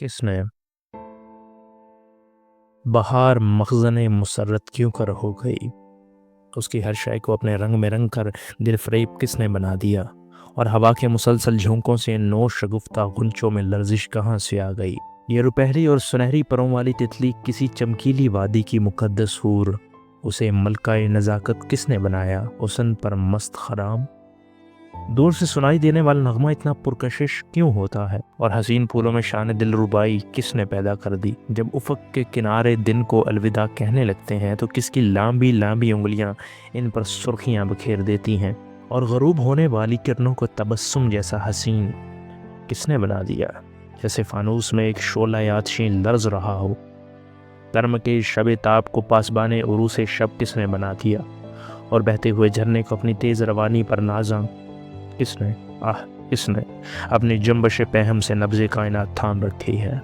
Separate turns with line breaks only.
किसने बहार मखज़न मुसर्रत क्यों कर हो गई, उसकी हर शय को अपने रंग में रंग कर दिल फरेब किसने बना दिया, और हवा के मुसलसल झोंकों से नो शगुफ्ता गुंचों में लर्जिश कहाँ से आ गई। ये रुपहली और सुनहरी परों वाली तितली किसी चमकीली वादी की मुकद्दस हूर, उसे मलकाए नज़ाकत किसने बनाया, हुस्न पर मस्त खराम। दूर से सुनाई देने वाला नगमा इतना पुरकशिश क्यों होता है, और हसीन फूलों में शान दिलरुबाई किसने पैदा कर दी। जब उफ़क़ के किनारे दिन को अलविदा कहने लगते हैं तो किसकी लांबी लांबी उंगलियां इन पर सुर्खियां बखेर देती हैं, और गरूब होने वाली किरणों को तबस्सुम जैसा हसीन किसने बना दिया, जैसे फानूस में एक शोला आतिशी लर्ज रहा हो। गर्म के शब ताब को पासबाने उरूस शब किसने बना दिया, और बहते हुए झरने को अपनी तेज़ रवानी पर नाज़ा किसने अपनी जंबश पहम से नब्ज़े कायनात थाम रखी है।